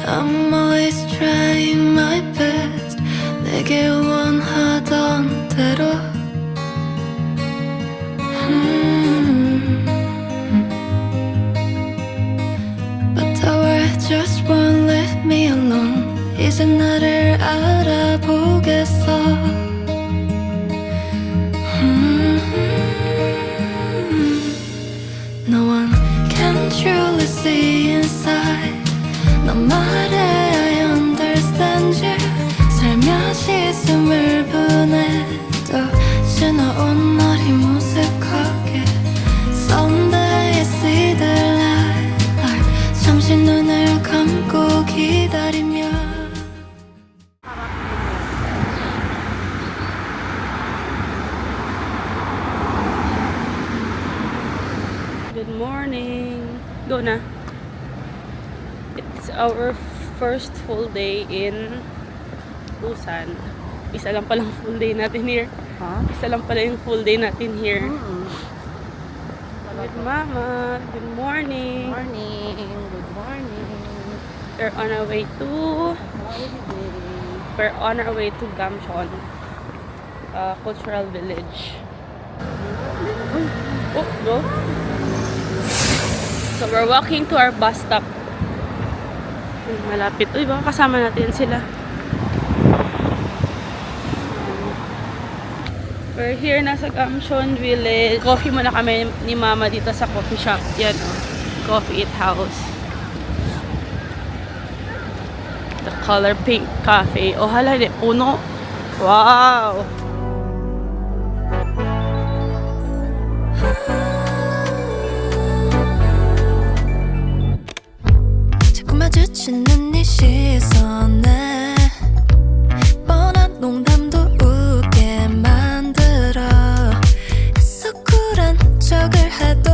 I'm always trying my best 내게 원하던 대로 But the world just won't let me alone 이제 나를 알아보겠어 No one can truly see inside 너 말해 I understand you 살며시 숨을 보내도 지나온 날이 무색하게 Someday I see the light 잠시 눈을 감고 기다리며 Good morning. Go na. It's our first full day in Busan. Isa lang palang full day natin here. Isa lang pala yung full day natin here. Good mama. Good morning. Morning. Good morning. We're on our way to Gamcheon, cultural village. Oh, go. So we're walking to our bus stop. Malapit. Uy, baka kasama natin sila. We're here na sa Gamcheon Village. Coffee muna kami ni Mama dito sa coffee shop. Yan o. Coffee Eat House. The color pink cafe. Oh, hala, puno. Wow! 자꾸 마주치는 네 시선에 뻔한 농담도 웃게 만들어 애써 쿨한 척을 해도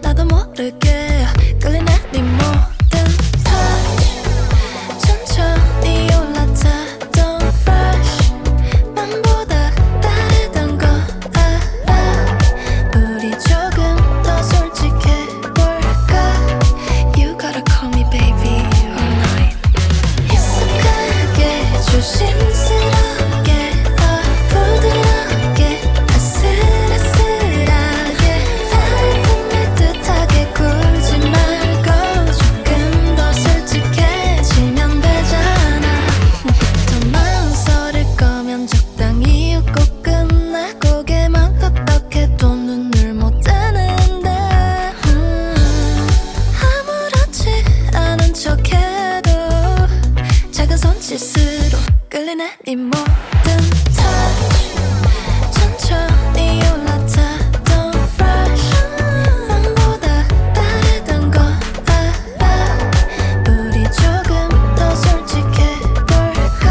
나도 모르게 끌리는 네 모든 touch 천천히 올라타 Don't rush 맘보다 다르던 거 알아 우리 조금 더 솔직해볼까 You gotta call me baby all night 익숙하게 조심스럽게 부드럽게 아슬아슬하게 달콤할 듯하게 굴지 말고 조금 더 솔직해지면 되잖아 더 망설일 거면 적당히 웃고 끝내 고개만 끄덕해도 눈을 못 떼는데 아무렇지 않은 척해도 작은 손짓으로 끌리는 이 모든 touch 천천히 올라타 Don't rush 맘보다 다르던 거 알아 우리 조금 더 솔직해볼까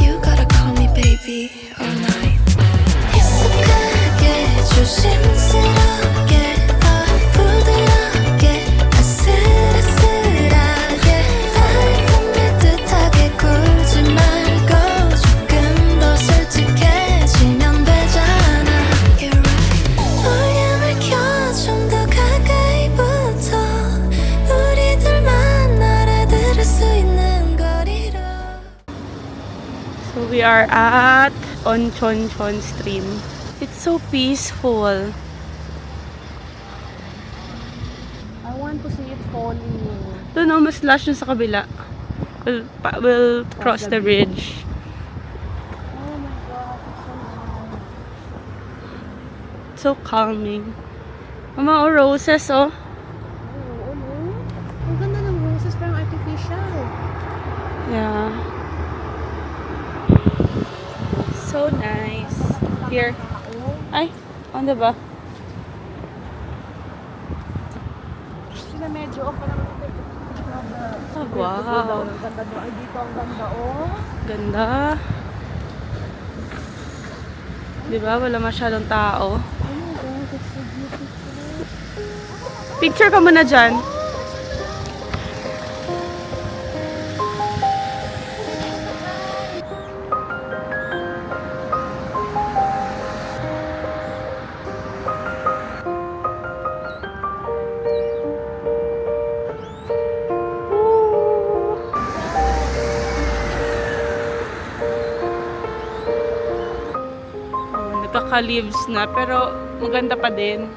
You gotta call me baby all night 익숙하게 조심스럽게 부드럽게 아슬아슬하게 달콤할 듯하게 굴지 말고 조금 더 솔직해지면 되잖아 You're right 볼륨을 켜 좀 더 가까이 붙어 우리들만 알아들을 수 있는 거리로 So we are at Onchonchon Stream. It's so peaceful. I want to see it falling. Doon o, mas lush dun sa kabila. We'll cross the bridge. Oh my God, it's So so nice. calming. Mama, oh, roses, oh. Oh, ano? Ang ganda ng roses, parang artificial. Yeah. So nice. Here. Ay, ano ba? Sila medyo off pa naman. Wow. Ang ganda doon. Ay, dito ang ganda, oh. Ganda. Diba? Wala masyadong tao. Oh my God, it's so beautiful. Picture ka muna dyan. naka-leaves na, pero maganda pa din.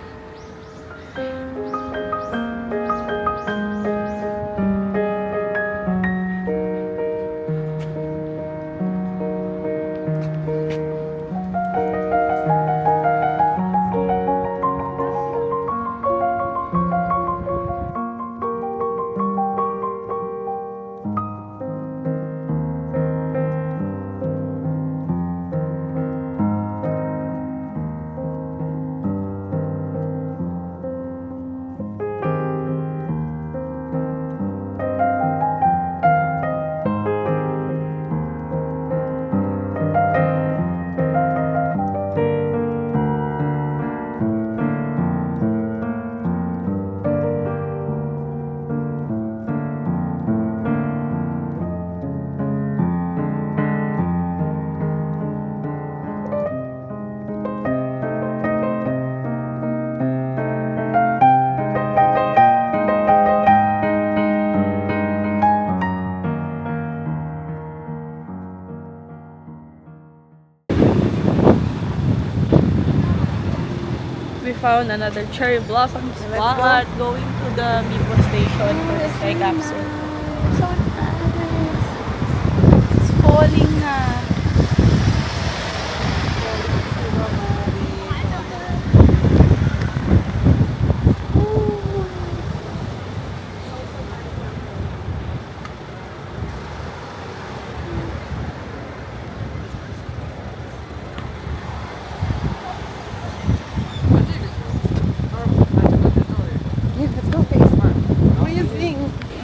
We found another cherry blossom spot going to the Mipo station for the sky capsule. So nice. It's falling na.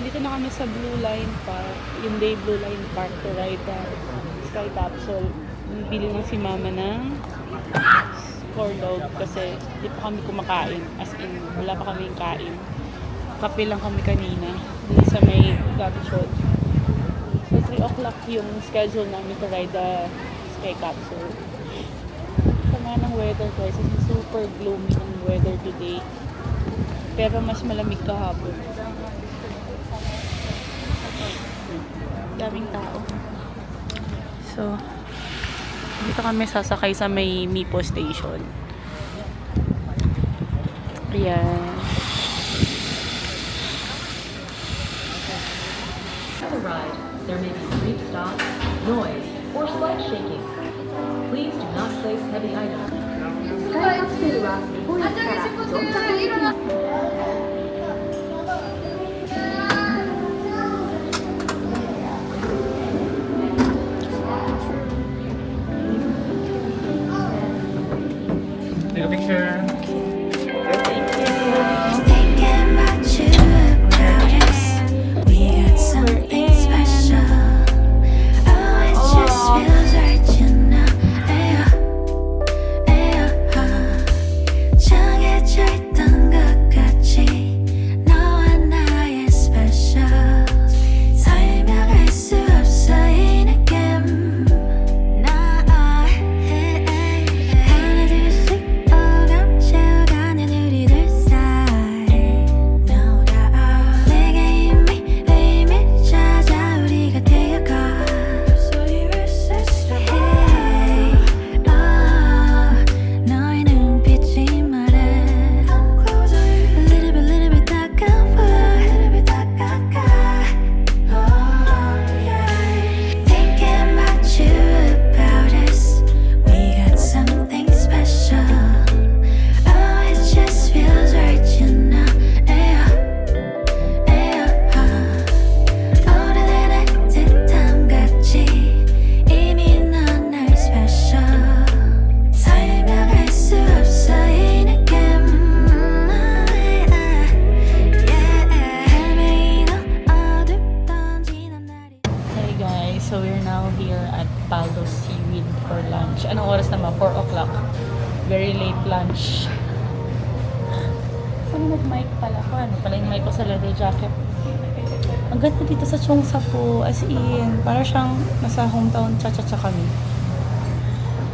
Dito na kami sa Blue Line Park, yung day Blue Line Park to ride the sky capsule. Bili lang si mama ng corn dog kasi di pa kami kumakain. As in, wala pa kami kain. Kape lang kami kanina. Dito sa may capsule. So 3 o'clock yung schedule namin to ride the sky capsule. Sama ng weather guys. It's super gloomy ang weather today. Pero mas malamig kahapon. Daming tao. So, dito kami sasakay sa may Mipo station. Ayan. To ride, there may be brief stops, noise, or slight shaking. Please do not place heavy items. Take a picture. Thinking about you, about us. We got something special. Oh, it just feels right, you know. Ayo, ayo, 정해져 있던 것 같이 너와 나의 special. 설명할 수 없어 이 느낌. 나 하나둘씩 오감 채워가는 우리들 사이. No doubt 내게 이미 의미 찾아 우리가 되어가. So you resist hey, 너의 눈빛이 말해. Come closer a little bit 다가와 a little bit 다가가. Oh yeah. Thinking about you, about us. We got something special. Oh, it just feels right, you know. Ayo, ayo, 오래된 듯함 같이 이미 넌 날 special. 설명할 수 없어 이 느낌. 헤매이던 어둡던 지난 날이. Hey guys, so we're now here at Palo Seaweed for lunch. Anong oras naman? 4 o'clock. Very late lunch. Saan nag-mic pala ko? Ano pala yung mic ko sa leather jacket? Ang ganda dito sa Chongsa po. As in, para siyang nasa hometown cha-cha-cha kami.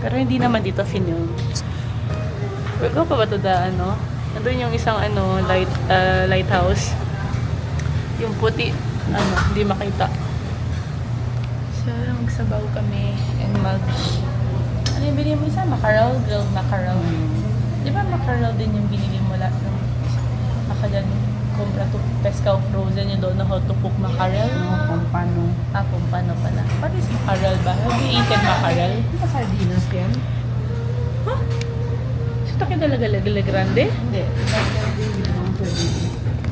Pero hindi naman dito film. We'll go pa ba to the ano? Nandun yung isang ano, lighthouse. Yung puti, ano, hindi makita. So, magsabaw kami and Ano yung binili mo isa? Mackerel? Grilled mackerel. Di ba mackerel din yung binili mo lahat ng makagan kumpra to Pescaw frozen yung doon na how to cook mackerel? Kung paano. Kung paano pala. What is mackerel ba? Have you eaten mackerel? Hindi ba sardinas yan? Ito kayo talaga grande? Hindi.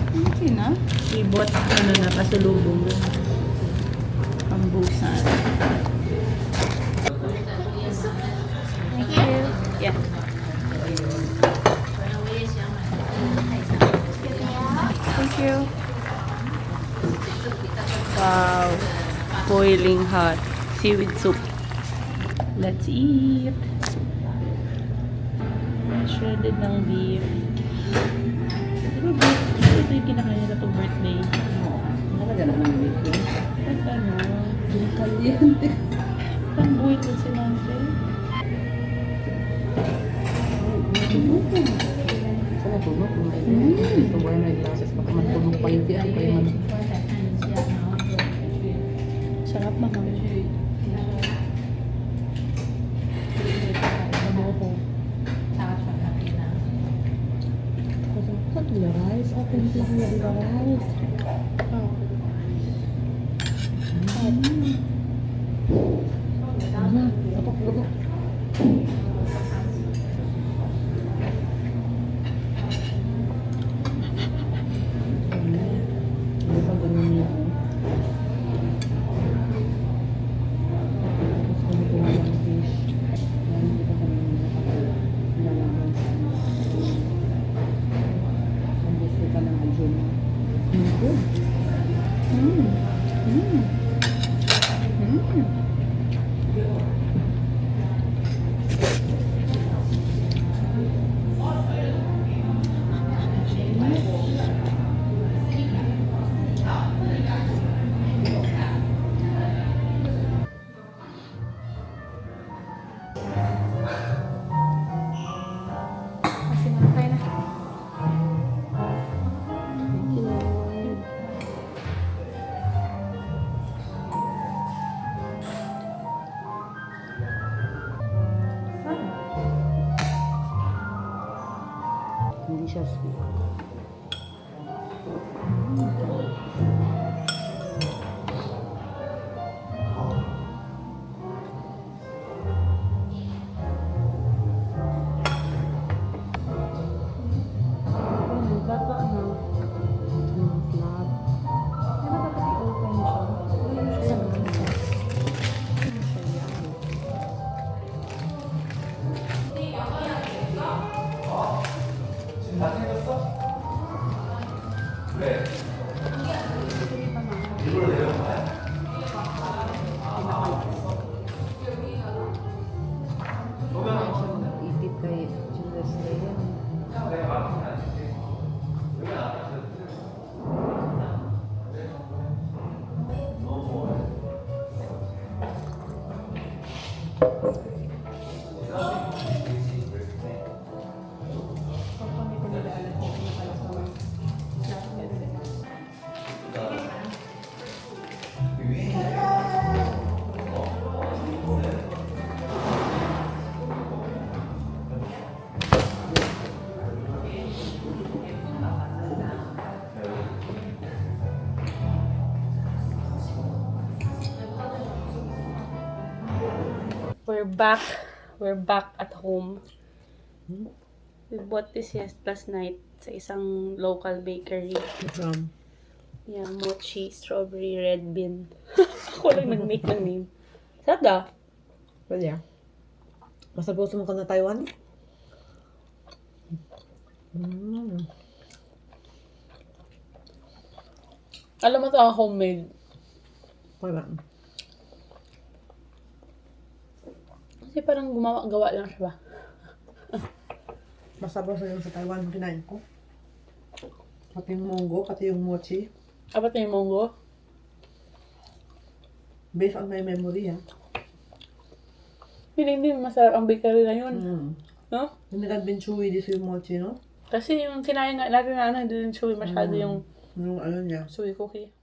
Hindi na. Ibot, ano na, pasulubong. Pambusan. Thank you. Yeah. Thank you. Wow. Boiling hot. Seaweed soup. Let's eat. Shredded ng beef. Diba beef? Ito yung kinakain nila pag birthday. Talaga na ng beef yun. At ano? Caliente. Pang-boil ko si Nante. Sana tunog kung may ito ba yung may glasses. Baka matulog pa yung tiyan. Kaya man. Sarap naman. Rice, open lang na diba rice? Gatok. Hindi pa ganun yun. Gusto ko kuha ng fish. Hindi pa kami nalalaman sa ang gusto ka ng ajun. Good. Hindi siya sweet. Ipit kay Julius na yan. We're back. We're back at home. We bought this last night sa isang local bakery. From Yeah, mochi, strawberry, red bean. Ako lang nag-make ng name. Sarap da. well, yeah. Basta gusto mo ka na Taiwan? Alam mo ito ang homemade. Parang. Kasi parang gawa lang siya ba? Basta yung sa Taiwan kinain ko. Pati yung monggo, pati yung mochi. Apat na yung monggo. Based on my memory, ha. Hindi masarap ang bakery na yun. No? Hindi ka bin chewy dito yung mochi, no? Kasi yung sinayin nga natin na hindi din chewy masyado yung Yung ano niya. chewy cookie.